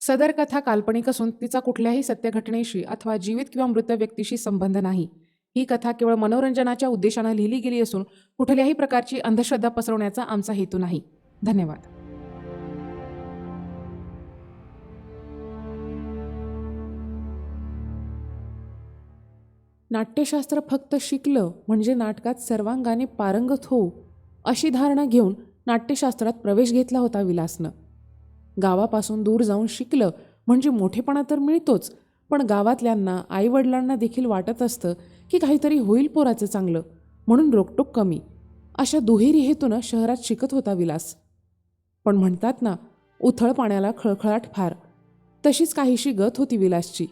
सदर कथा काल्पनिक असून तिचा कुठल्याही सत्य घटनेशी अथवा जीवित किंवा मृत व्यक्तीशी संबंध नाही. ही कथा केवळ मनोरंजनाच्या उद्देशानं लिहिली गेली असून कुठल्याही प्रकारची अंधश्रद्धा पसरवण्याचा आमचा हेतू नाही. धन्यवाद. नाट्यशास्त्र फक्त शिकलं म्हणजे नाटकात सर्वांगाने पारंगत होऊ अशी धारणा घेऊन नाट्यशास्त्रात प्रवेश घेतला होता विलासनं. गावापासून दूर जाऊन शिकलं म्हणजे मोठेपणा तर मिळतोच, पण गावातल्यांना आईवडिलांना देखील वाटत असतं की काहीतरी होईल पोराचं चांगलं, म्हणून रोकटोक कमी. अशा दुहेरी हेतूनं शहरात शिकत होता विलास. पण म्हणतात ना, उथळ पाण्याला खळखळाट फार, तशीच काहीशी गत होती विलासची.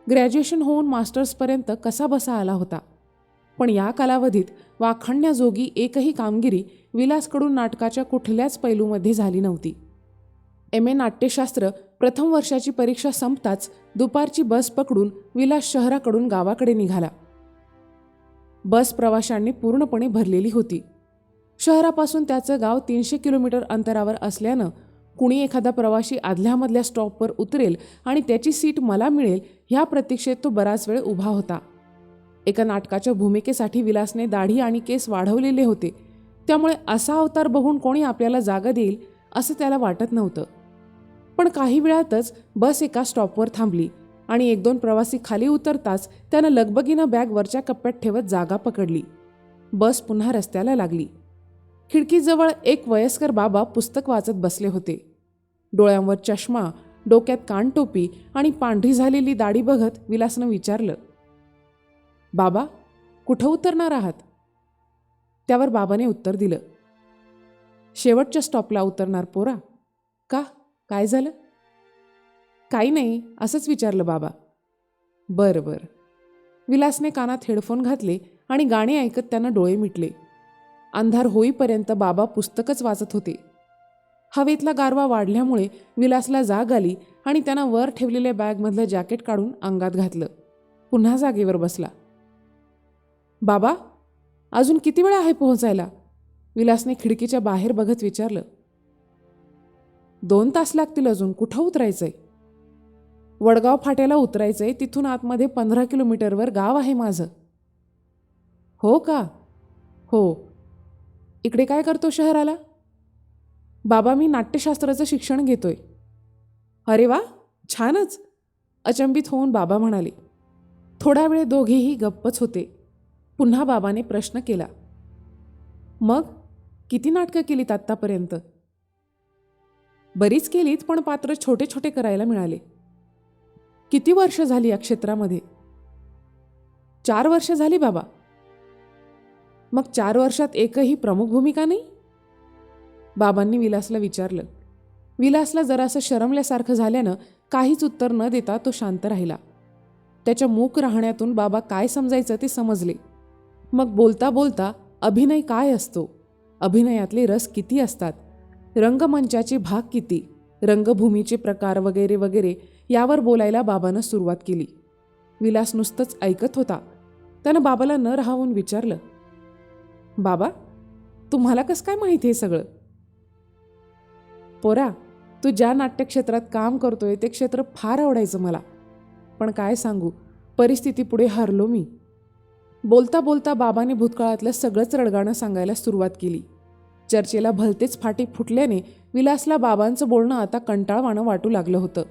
ग्रॅज्युएशन होऊन मास्टर्सपर्यंत कसाबसा आला होता, पण या कालावधीत वाखाणण्याजोगी एकही कामगिरी विलासकडून नाटकाच्या कुठल्याच पैलूमध्ये झाली नव्हती. MA नाट्यशास्त्र प्रथम वर्षाची परीक्षा संपताच दुपारची बस पकडून विलास शहराकडून गावाकडे निघाला. बस प्रवाशांनी पूर्णपणे भरलेली होती. शहरापासून त्याचं गाव 300 किलोमीटर अंतरावर असल्यानं कुणी एखादा प्रवाशी आदल्यामधल्या स्टॉपवर उतरेल आणि त्याची सीट मला मिळेल ह्या प्रतीक्षेत तो बराच वेळ उभा होता. एका नाटकाच्या भूमिकेसाठी विलासने दाढी आणि केस वाढवलेले होते, त्यामुळे असा अवतार बघून कोणी आपल्याला जागा देईल असं त्याला वाटत नव्हतं. पण काही वेळातच बस एका स्टॉपवर थांबली आणि 1-2 प्रवासी खाली उतरताच त्यानं लगबगीनं बॅग वरच्या कप्प्यात ठेवत जागा पकडली. बस पुन्हा रस्त्याला लागली. खिडकीजवळ एक वयस्कर बाबा पुस्तक वाचत बसले होते. डोळ्यांवर चष्मा, डोक्यात कानटोपी आणि पांढरी झालेली दाढी बघत विलासनं विचारलं, बाबा, कुठं उतरणार आहात? त्यावर बाबाने उत्तर दिलं, शेवटच्या स्टॉपला उतरणार पोरा. का, काय झालं? काही नाही, असंच विचारलं बाबा. बरं बरं. विलासने कानात हेडफोन घातले आणि गाणे ऐकत त्यांना डोळे मिटले. अंधार होईपर्यंत बाबा पुस्तकच वाचत होते. हवेतला गारवा वाढल्यामुळे विलासला जाग आली आणि त्यानं वर ठेवलेल्या बॅगमधलं जॅकेट काढून अंगात घातलं. पुन्हा जागेवर बसला. बाबा, अजून किती वेळ आहे पोहोचायला? विलासने खिडकीच्या बाहेर बघत विचारलं. 2 तास लागतील अजून. कुठं उतरायचंय? वडगाव फाट्याला उतरायचंय. तिथून आतमध्ये 15 किलोमीटरवर गाव आहे माझं. हो का? हो. इकडे काय करतो शहराला? बाबा, मी नाट्यशास्त्राचं शिक्षण घेतोय. अरे वा, छानच. अचंबित होऊन बाबा म्हणाले. थोडा वेळ दोघेही गप्पच होते. पुन्हा बाबाने प्रश्न केला, मग किती नाटकं केलीत आत्तापर्यंत? बरीच केलीत, पण पात्र छोटे छोटे करायला मिळाले. किती वर्ष झाली या क्षेत्रामध्ये? 4 वर्ष झाली बाबा. मग 4 वर्षात एकही प्रमुख भूमिका नाही? बाबांनी विलासला विचारलं. विलासला जरासं शरमल्यासारखं झाल्यानं काहीच उत्तर न देता तो शांत राहिला. त्याच्या मूक राहण्यातून बाबा काय समजायचं ते समजले. मग बोलता बोलता अभिनय काय असतो, अभिनयातले रस किती असतात, रंगमंचाचे भाग किती, रंगभूमीचे प्रकार वगैरे वगैरे यावर बोलायला बाबानं सुरुवात केली. विलास नुसतंच ऐकत होता. त्यानं बाबाला न राहवून विचारलं, बाबा, तुम्हाला कसं काय माहिती आहे सगळं? पोरा, तू ज्या नाट्यक्षेत्रात काम करतोय ते क्षेत्र फार आवडायचं मला, पण काय सांगू, परिस्थितीपुढे हारलो मी. बोलता बोलता बाबाने भूतकाळातलं सगळंच रडगाणं सांगायला सुरुवात केली. चर्चेला भलतेच फाटे फुटल्याने विलासला बाबांचं बोलणं आता कंटाळवाणं वाटू लागलं होतं.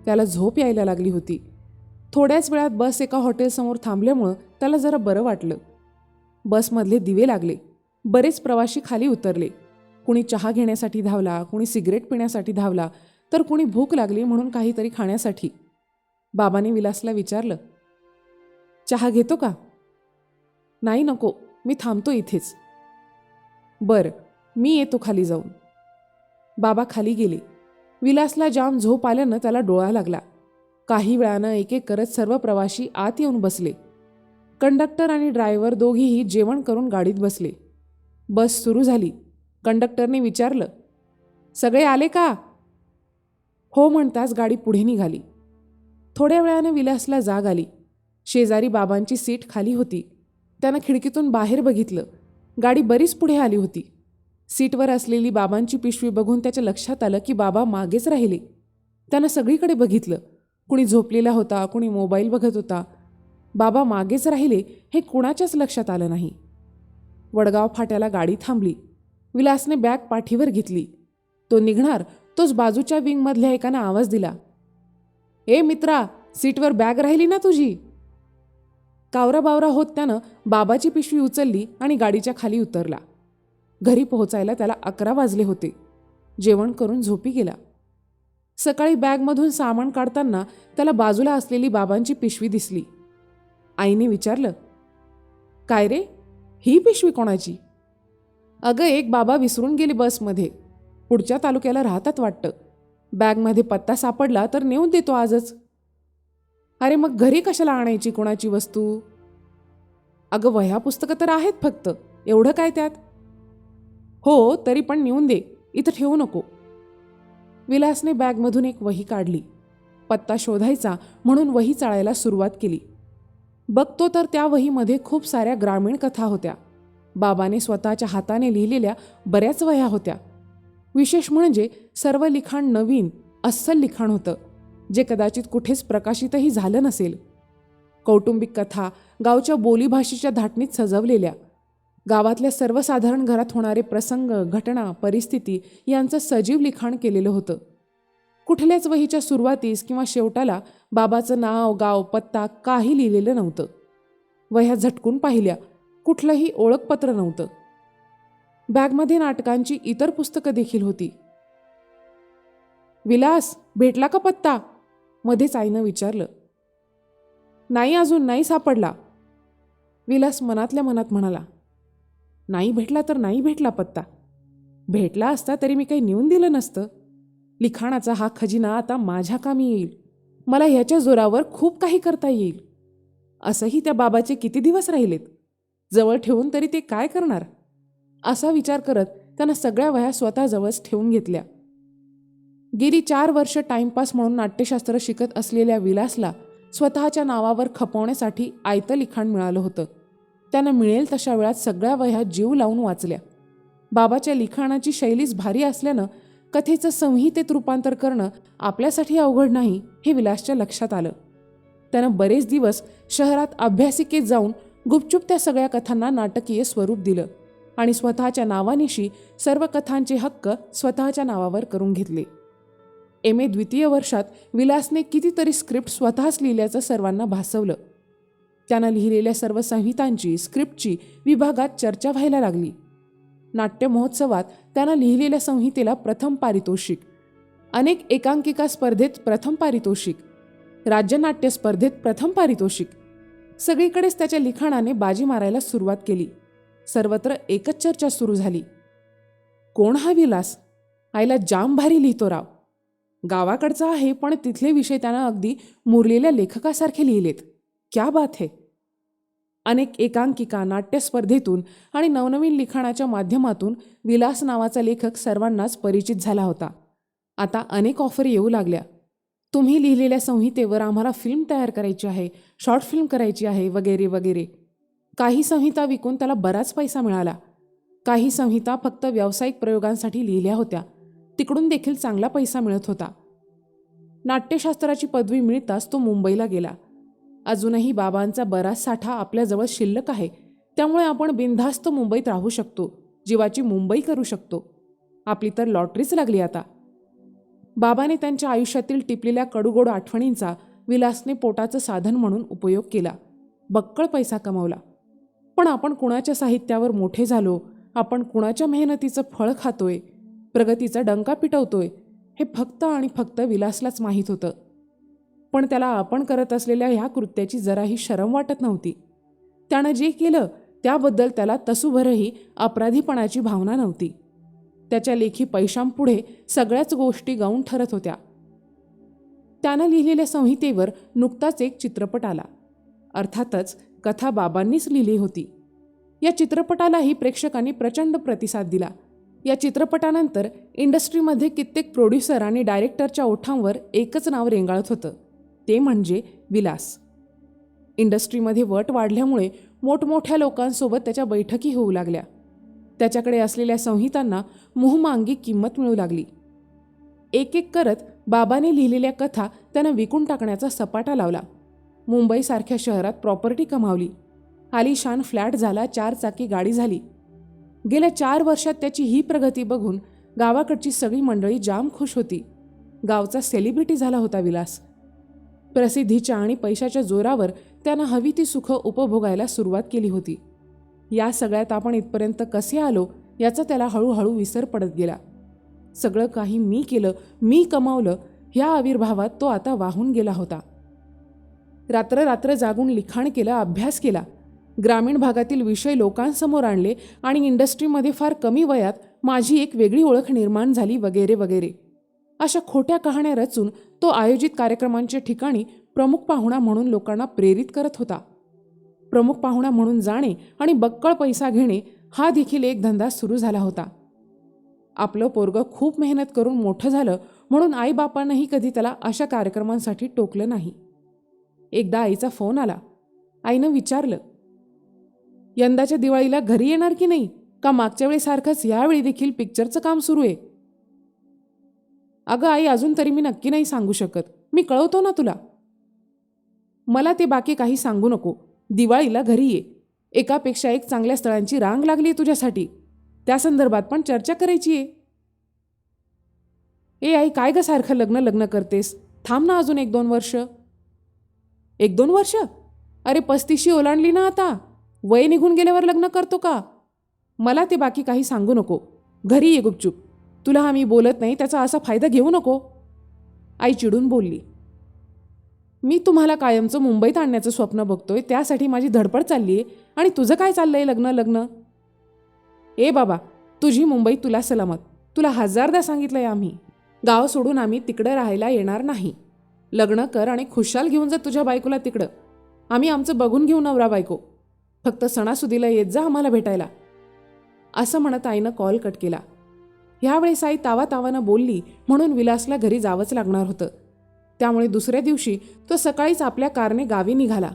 त्याला झोप यायला लागली होती. थोड्याच वेळात बस एका हॉटेलसमोर थांबल्यामुळं त्याला जरा बरं वाटलं. बसमधले दिवे लागले. बरेच प्रवासी खाली उतरले. कुणी चहा घेण्यासाठी धावला, कुणी सिगरेट पिण्यासाठी धावला, तर कुणी भूक लागली म्हणून काहीतरी खाण्यासाठी. बाबाने विलासला विचारलं, चहा घेतो का? नाही नको, मी थांबतो इथेच. बरं, मी येतो खाली जाऊन. बाबा खाली गेले. विलासला जाम झोप आल्यानं त्याला डोळा लागला. काही वेळानं एक एक करत सर्व प्रवासी आत येऊन बसले. कंडक्टर आणि ड्रायव्हर दोघेही जेवण करून गाडीत बसले. बस सुरू झाली. कंडक्टरने विचारलं, सगळे आले का? हो म्हणताच गाडी पुढे निघाली. थोड्या वेळानं विलासला जाग आली. शेजारी बाबांची सीट खाली होती. त्यानं खिडकीतून बाहेर बघितलं. गाडी बरीच पुढे आली होती. सीटवर असलेली बाबांची पिशवी बघून त्याच्या लक्षात आलं की बाबा मागेच राहिले. त्यानं सगळीकडे बघितलं. कुणी झोपलेला होता, कुणी मोबाईल बघत होता. बाबा मागेच राहिले हे कुणाच्याच लक्षात आलं नाही. वडगाव फाट्याला गाडी थांबली. विलासने बॅग पाठीवर घेतली. तो निघणार तोच बाजूच्या विंगमधल्या एकानं आवाज दिला, ए मित्रा, सीटवर बॅग राहिली ना तुझी. कावरा बावरा होत त्यानं बाबाची पिशवी उचलली आणि गाडीच्या खाली उतरला. घरी पोहोचायला त्याला 11 वाजले होते. जेवण करून झोपी गेला. सकाळी बॅगमधून सामान काढताना त्याला बाजूला असलेली बाबांची पिशवी दिसली. आईने विचारलं, काय रे, ही पिशवी कोणाची? अगं, एक बाबा विसरून गेली बसमध्ये. पुढच्या तालुक्याला राहतात वाटतं. बॅगमध्ये पत्ता सापडला तर नेऊन देतो आजच. अरे मग घरी कशाला आणायची कोणाची वस्तू? अगं, वह्या पुस्तकं तर आहेत फक्त, एवढं काय त्यात? हो, तरी पण नेऊन दे, इथं ठेवू नको. विलासने बॅगमधून एक वही काढली. पत्ता शोधायचा म्हणून वही चाळायला सुरुवात केली. बघतो तर त्या वहीमध्ये खूप साऱ्या ग्रामीण कथा होत्या. बाबाने स्वतःच्या हाताने लिहिलेल्या बऱ्याच वह्या होत्या. विशेष म्हणजे सर्व लिखाण नवीन, अस्सल लिखाण होतं, जे कदाचित कुठेच प्रकाशितही झालं नसेल. कौटुंबिक कथा, गावच्या बोलीभाषेच्या धाटणीत सजवलेल्या. गावातल्या सर्वसाधारण घरात होणारे प्रसंग, घटना, परिस्थिती यांचं सजीव लिखाण केलेलं होतं. कुठल्याच वहीच्या सुरुवातीस किंवा शेवटाला बाबाचं नाव, गाव, पत्ता काही लिहिलेलं नव्हतं. वह्या झटकून पाहिल्या, कुठलंही ओळखपत्र नव्हतं. बॅगमध्ये नाटकांची इतर पुस्तकं देखील होती. विलास, भेटला का पत्ता? मध्येच आईनं विचारलं. नाही, अजून नाही सापडला. विलास मनातल्या मनात म्हणाला. नाही भेटला तर नाही भेटला पत्ता. भेटला असता तरी मी काही नेऊन दिलं नसतं. लिखाणाचा हा खजिना आता माझ्या कामी येईल. मला ह्याच्या जोरावर खूप काही करता येईल. असंही त्या बाबाचे किती दिवस राहिलेत. जवळ ठेवून तरी ते काय करणार? असा विचार करत त्यानं सगळ्या वह्या स्वतःजवळच ठेवून घेतल्या. गेली 4 वर्ष टाइमपास म्हणून नाट्यशास्त्र शिकत असलेल्या विलासला स्वतःच्या नावावर खपवण्यासाठी आयतं लिखाण मिळालं होतं. त्यानं मिळेल तशा वेळात सगळ्या वह्या जीव लावून वाचल्या. बाबाच्या लिखाणाची शैलीच भारी असल्यानं कथेचं संहितेत रूपांतर करणं आपल्यासाठी अवघड नाही हे विलासच्या लक्षात आलं. त्यानं बरेच दिवस शहरात अभ्यासिकेत जाऊन गुपचूप त्या सगळ्या कथांना नाटकीय स्वरूप दिलं आणि स्वतःच्या नावानिशी सर्व कथांचे हक्क स्वतःच्या नावावर करून घेतले. MA द्वितीय वर्षात विलासने कितीतरी स्क्रिप्ट स्वतःच लिहिल्याचं सर्वांना भासवलं. त्यानं लिहिलेल्या सर्व संहितांची, स्क्रिप्टची विभागात चर्चा व्हायला लागली. नाट्य महोत्सवात त्यानं लिहिलेल्या संहितेला प्रथम पारितोषिक, अनेक एकांकिका स्पर्धेत प्रथम पारितोषिक, राज्यनाट्य स्पर्धेत प्रथम पारितोषिक. सगळीकडेच त्याच्या लिखाणाने बाजी मारायला सुरुवात केली. सर्वत्र एकच चर्चा सुरू झाली. कोण हा विलास? आईला जाम भारी लिहितो राव. गावाकडचा आहे पण तिथले विषय त्यानं अगदी मुरलेल्या लेखकासारखे लिहिलेत. क्या बात है. अनेक एकांकिका, नाट्य स्पर्धेतून आणि नवनवीन लिखाणाच्या माध्यमातून विलास नावाचा लेखक सर्वांनाच परिचित झाला होता. आता अनेक ऑफर येऊ लागल्या. तुम्ही लिहिलेल्या संहितेवर आम्हाला फिल्म तयार करायची आहे, शॉर्ट फिल्म करायची आहे, वगैरे वगैरे. काही संहिता विकून त्याला बराच पैसा मिळाला. काही संहिता फक्त व्यावसायिक प्रयोगांसाठी लिहिल्या होत्या. तिकडून देखील चांगला पैसा मिळत होता. नाट्यशास्त्राची पदवी मिळताच तो मुंबईला गेला. अजूनही बाबांचा बराच साठा आपल्याजवळ शिल्लक आहे. त्यामुळे आपण बिनधास्त मुंबईत राहू शकतो, जीवाची मुंबई करू शकतो. आपली तर लॉटरीच लागली आता. बाबाने त्यांच्या आयुष्यातील टिपलेल्या कडूगोड आठवणींचा विलासने पोटाचं साधन म्हणून उपयोग केला. बक्कळ पैसा कमावला. पण आपण कुणाच्या साहित्यावर मोठे झालो, आपण कुणाच्या मेहनतीचं फळ खातोय, प्रगतीचा डंका पिटवतोय, हे फक्त आणि फक्त विलासलाच माहीत होतं. पण त्याला आपण करत असलेल्या ह्या कृत्याची जराही शरम वाटत नव्हती. त्यानं जे केलं त्याबद्दल त्याला तसूभरही अपराधीपणाची भावना नव्हती. त्याच्या लेखी पैशांपुढे सगळ्याच गोष्टी गौण ठरत होत्या. त्यानं लिहिलेल्या संहितेवर नुकताच एक चित्रपट आला. अर्थातच कथा बाबांनीच लिहिली होती. या चित्रपटालाही प्रेक्षकांनी प्रचंड प्रतिसाद दिला. या चित्रपटानंतर इंडस्ट्रीमध्ये कित्येक प्रोड्युसर आणि डायरेक्टरच्या ओठांवर एकच नाव रेंगाळत होतं, ते म्हणजे विलास. इंडस्ट्रीमध्ये वट वाढल्यामुळे मोठमोठ्या लोकांसोबत त्याच्या बैठकी होऊ लागल्या. त्याच्याकडे असलेल्या संहितांना मुहमांगी किंमत मिळू लागली. एक एक करत बाबाने लिहिलेल्या कथा त्यानं विकून टाकण्याचा सपाटा लावला. मुंबईसारख्या शहरात प्रॉपर्टी कमावली. आलिशान फ्लॅट झाला, 4 चाकी गाडी झाली. गेल्या 4 वर्षात त्याची ही प्रगती बघून गावाकडची सगळी मंडळी जाम खुश होती. गावचा सेलिब्रिटी झाला होता विलास. प्रसिद्धीच्या आणि पैशाच्या जोरावर त्यानं हवी ती सुखं उपभोगायला सुरुवात केली होती. या सगळ्यात आपण इथपर्यंत कसे आलो याचा त्याला हळूहळू विसर पडत गेला. सगळं काही मी केलं, मी कमावलं, ह्या आविर्भावात तो आता वाहून गेला होता. रात्र रात्र जागून लिखाण केलं, अभ्यास केला, ग्रामीण भागातील विषय लोकांसमोर आणले आणि इंडस्ट्रीमध्ये फार कमी वयात माझी एक वेगळी ओळख निर्माण झाली वगैरे वगैरे. अशा खोट्या कहाण्या रचून तो आयोजित कार्यक्रमांच्या ठिकाणी प्रमुख पाहुणा म्हणून लोकांना प्रेरित करत होता. प्रमुख पाहुणा म्हणून जाणे आणि बक्कळ पैसा घेणे हा देखील एक धंदा सुरू झाला होता. आपलं पोरगं खूप मेहनत करून मोठं झालं म्हणून आईबापांनाही कधी त्याला अशा कार्यक्रमांसाठी टोकलं नाही. एकदा आईचा फोन आला. आईनं विचारलं, यंदाच्या दिवाळीला घरी येणार की नाही, का मागच्या वेळेसारखंच यावेळी देखील पिक्चरचं काम सुरू आहे? अगं आई, अजून तरी मी नक्की नाही सांगू शकत, मी कळवतो ना तुला. मला ते बाकी काही सांगू नको, दिवाळीला घरी ये. एकापेक्षा एक चांगल्या स्थळांची रांग लागली आहे तुझ्यासाठी, त्या संदर्भात पण चर्चा करायची आहे. ए आई, काय ग सारखं लग्न लग्न करतेस, थांब ना अजून 1-2 वर्ष. 1-2 वर्ष? अरे 35शी ओलांडली ना आता, वय निघून गेल्यावर लग्न करतो का? मला ते बाकी काही सांगू नको, घरी ये गुपचूप. तुला हा मी बोलत नाही त्याचा असा फायदा घेऊ नको. आई चिडून बोलली. मी तुम्हाला कायमचं मुंबईत आणण्याचं स्वप्न बघतोय, त्यासाठी माझी धडपड चालली आहे, आणि तुझं काय चाललंय लग्न लग्न? ए बाबा, तुझी मुंबई तुला सलामत. तुला 1000दा सांगितलंय आम्ही, गाव सोडून आम्ही तिकडं राहायला येणार नाही. लग्न कर आणि खुशाल घेऊन जा तुझ्या बायकोला तिकडं. आम्ही आमचं बघून घेऊ नवरा बायको. फक्त सणासुदीला येत जा आम्हाला भेटायला. असं म्हणत आईनं कॉल कट केला. ह्यावेळेस आई तावातावानं बोलली म्हणून विलासला घरी जावंच लागणार होतं. त्यामुळे दुसऱ्या दिवशी तो सकाळीच आपल्या कारने गावी निघाला.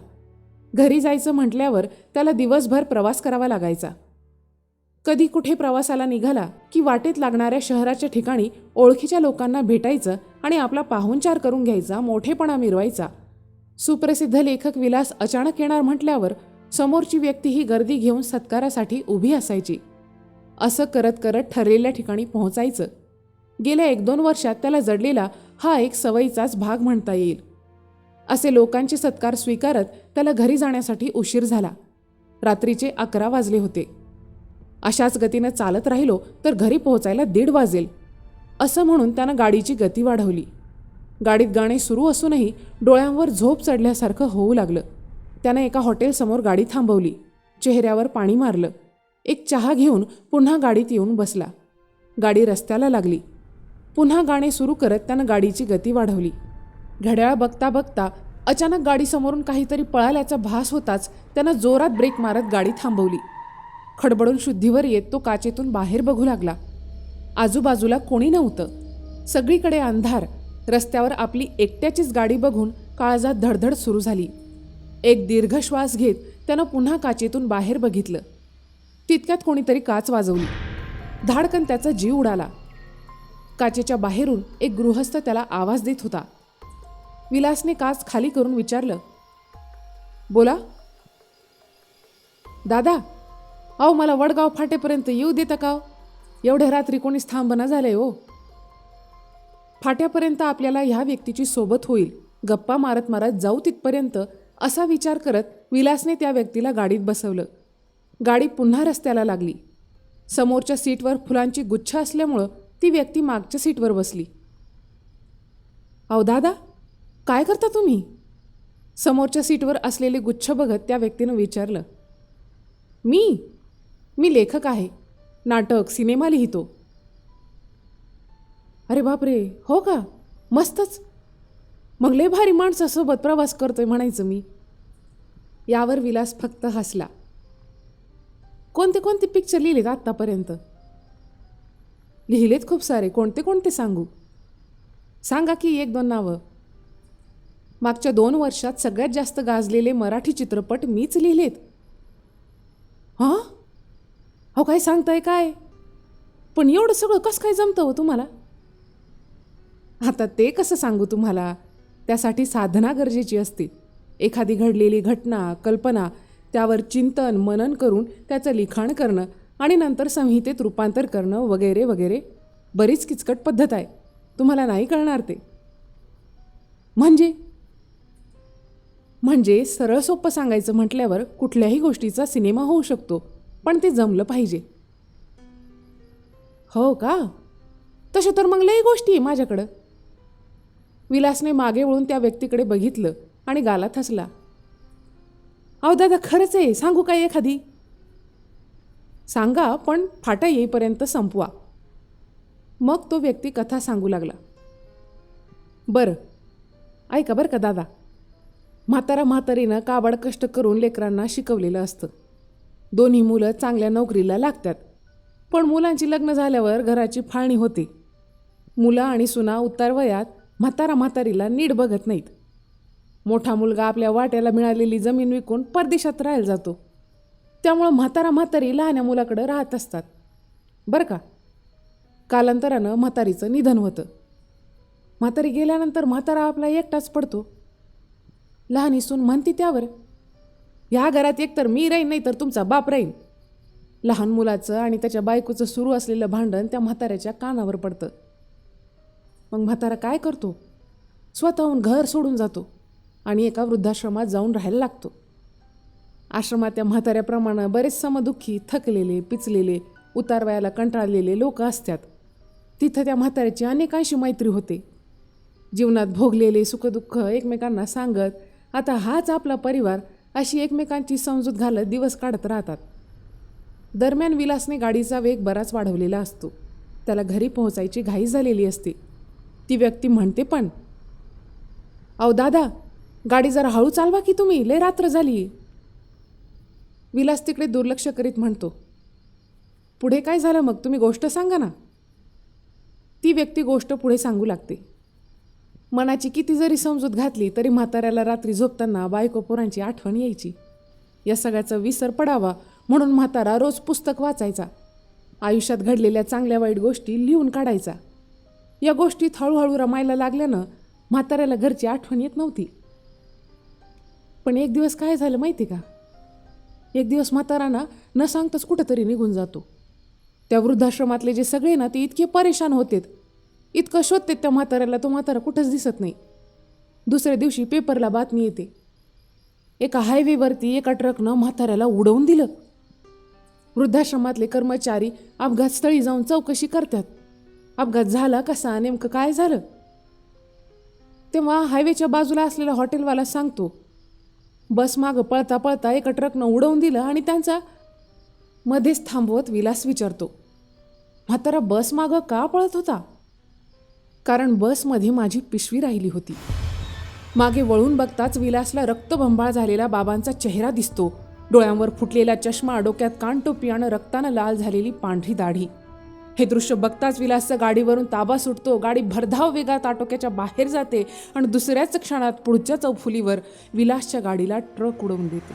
घरी जायचं म्हटल्यावर त्याला दिवसभर प्रवास करावा लागायचा. कधी कुठे प्रवासाला निघाला की वाटेत लागणाऱ्या शहराच्या ठिकाणी ओळखीच्या लोकांना भेटायचं आणि आपला पाहुणचार करून घ्यायचा, मोठेपणा मिरवायचा. सुप्रसिद्ध लेखक विलास अचानक येणार म्हटल्यावर समोरची व्यक्ती ही गर्दी घेऊन सत्कारासाठी उभी असायची. असं करत करत ठरलेल्या ठिकाणी पोहोचायचं. गेल्या 1-2 वर्षात त्याला जडलेला हा एक सवयीचाच भाग म्हणता येईल. असे लोकांचे सत्कार स्वीकारत त्याला घरी जाण्यासाठी उशीर झाला. रात्रीचे 11 वाजले होते. अशाच गतीनं चालत राहिलो तर घरी पोहोचायला 1:30 वाजेल, असं म्हणून त्यानं गाडीची गती वाढवली. गाडीत गाणे सुरू असूनही डोळ्यांवर झोप चढल्यासारखं होऊ लागलं. त्यानं एका हॉटेलसमोर गाडी थांबवली, चेहऱ्यावर पाणी मारलं, एक चहा घेऊन पुन्हा गाडीत येऊन बसला. गाडी रस्त्याला लागली. पुन्हा गाणे सुरू करत त्यानं गाडीची गती वाढवली. घड्याळ बघता बघता अचानक गाडीसमोरून काहीतरी पळाल्याचा भास होताच त्यानं जोरात ब्रेक मारत गाडी थांबवली. खडबडून शुद्धीवर येत तो काचेतून बाहेर बघू लागला. आजूबाजूला कोणी नव्हतं. सगळीकडे अंधार. रस्त्यावर आपली एकट्याचीच गाडी बघून काळजात धडधड सुरू झाली. एक दीर्घ श्वास घेत त्यानं पुन्हा काचेतून बाहेर बघितलं. तितक्यात कोणीतरी काच वाजवली. धाडकन त्याचा जीव उडाला. काचेच्या बाहेरून एक गृहस्थ त्याला आवाज देत होता. विलासने काच खाली करून विचारलं, बोला. दादा, अहो मला वडगाव फाट्यापर्यंत येऊ देता का? एवढ्या रात्री कोणीच थांबना झालंय हो. फाट्यापर्यंत आपल्याला ह्या व्यक्तीची सोबत होईल, गप्पा मारत मारत जाऊ तिथपर्यंत, असा विचार करत विलासने त्या व्यक्तीला गाडीत बसवलं. गाडी पुन्हा रस्त्याला लागली. समोरच्या सीटवर फुलांची गुच्छ असल्यामुळं ती व्यक्ती मागच्या सीटवर बसली. अहो दादा, काय करता तुम्ही? समोरच्या सीटवर असलेले गुच्छ बघत त्या व्यक्तीनं विचारलं. मी लेखक आहे, नाटक सिनेमा लिहितो. अरे बापरे, हो का? मस्तच. मग लय भारी माणसासोबत प्रवास करतोय म्हणायचं मी. यावर विलास फक्त हसला. कोणते कोणते पिक्चर लिहिलेत आत्तापर्यंत? लिहिलेत खूप सारे. कोणते कोणते सांगू? सांगा की 1-2 नावं. मागच्या 2 वर्षात सगळ्यात जास्त गाजलेले मराठी चित्रपट मीच लिहिलेत. हां, हो काय सांगताय काय? पण एवढं सगळं कसं काय जमतं हो तुम्हाला? आता ते कसं सांगू तुम्हाला? त्यासाठी साधना गरजेची असते. एखादी घडलेली घटना, कल्पना त्यावर चिंतन, मनन करून त्याचं लिखाण करणं आणि नंतर संहितेत रूपांतर करणं वगैरे वगैरे. बरीच किचकट पद्धत आहे. तुम्हाला नाही कळणार ते. म्हणजे म्हणजे सरळ सोपं सांगायचं म्हटल्यावर कुठल्याही गोष्टीचा सिनेमा होऊ शकतो, पण ते जमलं पाहिजे. हो का? तशा तर मग लई गोष्टी आहे माझ्याकडं. विलासने मागे वळून त्या व्यक्तीकडे बघितलं आणि गालात हसला. अहो दादा, खरंच आहे, सांगू काय एखादी? सांगा, पण फाटा येईपर्यंत संपवा. मग तो व्यक्ती कथा सांगू लागला. बरं ऐका बरं का दादा. म्हातारीनं काबाड कष्ट करून लेकरांना शिकवलेलं असतं. दोन्ही मुलं चांगल्या नोकरीला लागतात, पण मुलांची लग्न झाल्यावर घराची फाळणी होते. मुलं आणि सुना उतार वयात म्हातारीला नीट बघत नाहीत. मोठा मुलगा आपल्या वाट्याला मिळालेली जमीन विकून परदेशात राहायला जातो. त्यामुळं म्हातारी लहान्या मुलाकडं राहत असतात बरं का. कालांतरानं म्हातारीचं निधन होतं. म्हातारी गेल्यानंतर म्हातारा आपला एकटाच पडतो. लहानी सून म्हणते त्यावर, ह्या घरात एकतर मी राहीन नाही तर तुमचा बाप राहीन. लहान मुलाचं आणि त्याच्या बायकोचं सुरू असलेलं भांडण त्या म्हाताऱ्याच्या कानावर पडतं. मग म्हातारा काय करतो? स्वतःहून घर सोडून जातो आणि एका वृद्धाश्रमात जाऊन राहायला लागतो. आश्रमात त्या म्हाताऱ्याप्रमाणे बरेच समदुःखी, थकलेले, पिचलेले, उतारवयाला कंटाळलेले लोक असतात. तिथं त्या म्हाताऱ्याची अनेकांशी मैत्री होते. जीवनात भोगलेले सुखदुःख एकमेकांना सांगत, आता हाच आपला परिवार अशी एकमेकांची समजूत घालत दिवस काढत राहतात. दरम्यान विलासने गाडीचा वेग बराच वाढवलेला असतो. त्याला घरी पोहोचायची घाई झालेली असते. ती व्यक्ती म्हणते पण, अहो दादा, गाडी जरा हळू चालवा की तुम्ही, लय रात्र झाली. विलास तिकडे दुर्लक्ष करीत म्हणतो, पुढे काय झालं मग, तुम्ही गोष्ट सांगा ना. ती व्यक्ती गोष्ट पुढे सांगू लागते. मनाची किती जरी समजूत घातली तरी म्हाताऱ्याला रात्री झोपताना बायको पोरांची आठवण यायची. या सगळ्याचा विसर पडावा म्हणून म्हातारा रोज पुस्तक वाचायचा. आयुष्यात घडलेल्या चांगल्या वाईट गोष्टी लिहून काढायचा. या गोष्टीत हळूहळू रमायला लागल्यानं म्हाताऱ्याला घरची आठवण येत नव्हती. पण एक दिवस काय झालं माहिती का? एक दिवस म्हाताराना न सांगताच कुठंतरी निघून जातो. त्या वृद्धाश्रमातले जे सगळे ना ते इतके परेशान होतेत, इतकं शोधतेत त्या म्हाताऱ्याला, तो म्हातारा कुठंच दिसत नाही. दुसऱ्या दिवशी पेपरला बातमी येते, एका हायवेवरती एका ट्रकनं म्हाताऱ्याला उडवून दिलं. वृद्धाश्रमातले कर्मचारी अपघातस्थळी जाऊन चौकशी करतात. अपघात झाला कसा, नेमकं काय झालं? तेव्हा हायवेच्या बाजूला असलेला हॉटेलवाला सांगतो, बस मागं पळता पळता एका ट्रकनं उडवून दिलं. आणि त्यांचा मध्येच थांबवत विलास विचारतो, म्हातारा बस मागं का पळत होता? कारण बसमध्ये माझी पिशवी राहिली होती. मागे वळून बघताच विलासला रक्तबंबाळ झालेला बाबांचा चेहरा दिसतो. डोळ्यांवर फुटलेला चष्मा, डोक्यात कानटोपी आणि रक्तानं लाल झालेली पांढरी दाढी. हे दृश्य बघताच विलासचा गाडीवरून ताबा सुटतो. गाडी भरधाव वेगात आटोक्याच्या बाहेर जाते आणि दुसऱ्याच क्षणात पुढच्या चौफुलीवर विलासच्या गाडीला ट्रक उडवून देते.